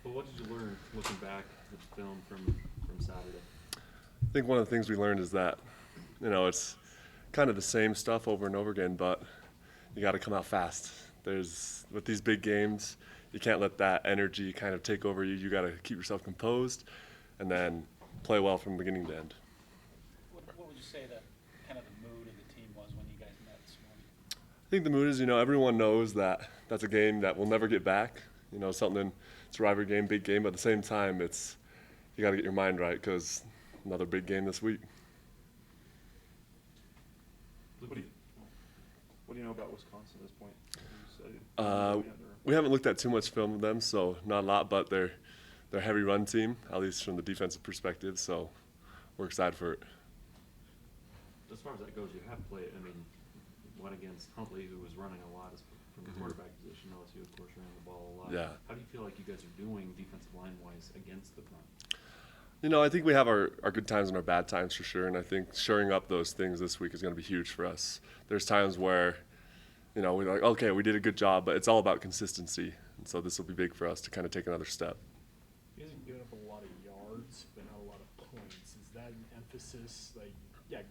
But what did you learn looking back at the film from Saturday? I think one of the things we learned is that, it's kind of the same stuff over and over again, but you got to come out fast. With these big games, you can't let that energy kind of take over you. You got to keep yourself composed and then play well from beginning to end. What would you say that kind of the mood of the team was when you guys met this morning? I think the mood is, everyone knows that that's a game that we'll never get back. It's a rivalry game, big game, but at the same time, you got to get your mind right because another big game this week. What do you know about Wisconsin at this point? We haven't looked at too much film of them, so not a lot, but they're a heavy run team, at least from the defensive perspective, so we're excited for it. As far as that goes, you have played, went against Huntley, who was running a lot from the quarterback position. LSU, of course, ran the ball a lot. Yeah. How do you feel like you guys are doing defensive line-wise against the front? I think we have our good times and our bad times for sure, and I think shoring up those things this week is going to be huge for us. There's times where, we're like, okay, we did a good job, but it's all about consistency, and so this will be big for us to kind of take another step. You guys have given up a lot of yards, but not a lot of points. Is that an emphasis?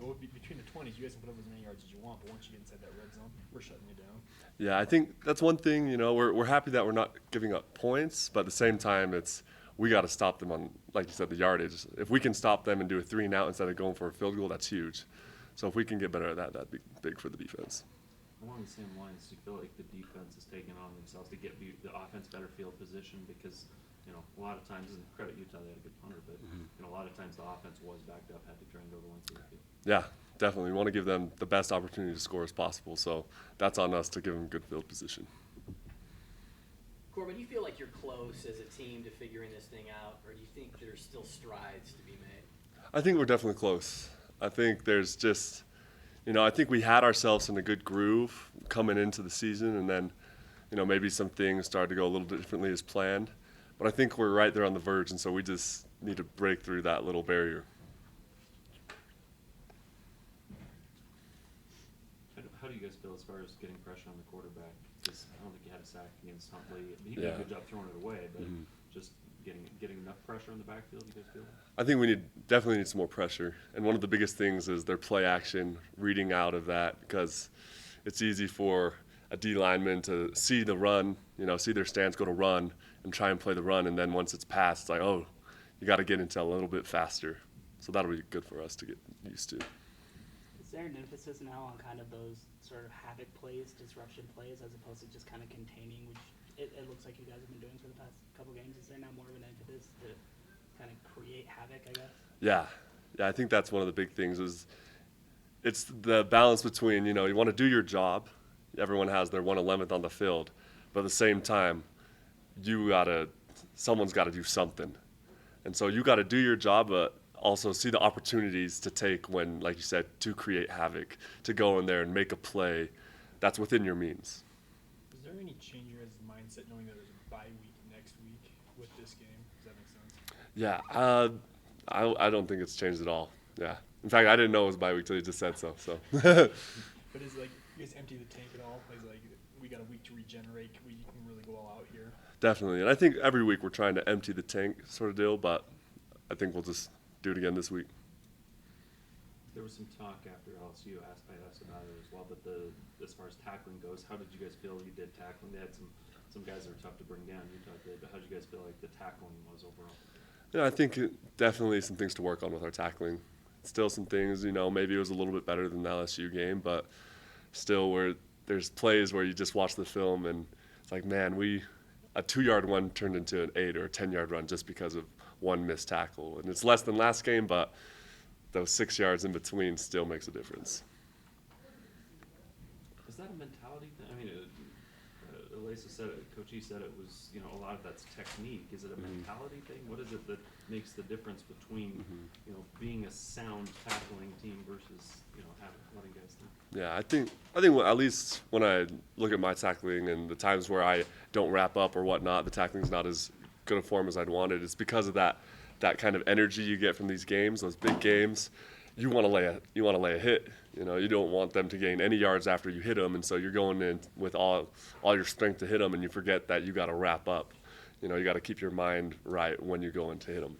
Go between the 20s. You guys can put up as many yards as you want, but once you get inside that red zone, we're shutting you down. Yeah, I think that's one thing. We're happy that we're not giving up points, but at the same time, we got to stop them on, like you said, the yardage. If we can stop them and do a 3-and-out instead of going for a field goal, that's huge. So if we can get better at that, that'd be big for the defense. Along the same lines, do you feel like the defense is taking on themselves to get the offense better field position? Because, a lot of times, and credit Utah, they had a good punter, but a lot of times the offense was backed up, had to try and go to one side of the field. Yeah, definitely. We want to give them the best opportunity to score as possible, so that's on us to give them good field position. Corbin, do you feel like you're close as a team to figuring this thing out, or do you think there's still strides to be made? I think we're definitely close. I think there's just, I think we had ourselves in a good groove coming into the season, and then, maybe some things started to go a little bit differently as planned. But I think we're right there on the verge, and so we just need to break through that little barrier. How do you guys feel as far as getting pressure on the quarterback? Because I don't think you had a sack against Huntley. He did a good job throwing it away, but just getting enough pressure on the backfield, you guys feel? I think we definitely need some more pressure. And one of the biggest things is their play action, reading out of that, because it's easy for a D lineman to see the run, see their stance, go to run, and try and play the run. And then once it's passed, it's like, oh, you got to get into a little bit faster. So that'll be good for us to get used to. Is there an emphasis now on kind of those sort of havoc plays, disruption plays, as opposed to just kind of containing, which it looks like you guys have been doing for the past couple games? Is there now more of an emphasis to kind of create havoc, I guess? Yeah, I think that's one of the big things is it's the balance between, you want to do your job. Everyone has their 1/11th on the field. But at the same time, someone's got to do something. And so you got to do your job, but also see the opportunities to take when, like you said, to create havoc, to go in there and make a play that's within your means. Is there any change in your guys' mindset knowing that there's a bye week next week with this game? Does that make sense? Yeah, I don't think it's changed at all. Yeah. In fact, I didn't know it was bye week till you just said so. But is you guys empty the tank at all? We got a week to regenerate. You can really go all out here. Definitely, and I think every week we're trying to empty the tank sort of deal, but I think we'll just do it again this week. There was some talk after LSU asked by us about it as well, but as far as tackling goes, how did you guys feel you did tackling? They had some guys that are tough to bring down. Utah did, but how did you guys feel like the tackling was overall? I think definitely some things to work on with our tackling. Still some things, maybe it was a little bit better than the LSU game, but still there's plays where you just watch the film and it's like, man, a 2-yard one turned into an 8 or a 10-yard run just because of one missed tackle. And it's less than last game, but those 6 yards in between still makes a difference. Is that a mentality thing? Elisa said it, Coach E said it was, a lot of that's technique. Is it a mentality thing? What is it that makes the difference between, being a sound tackling team versus, letting guys think? Yeah, I think at least when I look at my tackling and the times where I don't wrap up or whatnot, the tackling's not as good a form as I'd wanted. It's because of that kind of energy you get from these games, those big games. You want to lay a hit. You don't want them to gain any yards after you hit them, and so you're going in with all your strength to hit them, and you forget that you got to wrap up. you know, you got to keep your mind right when you go in to hit them.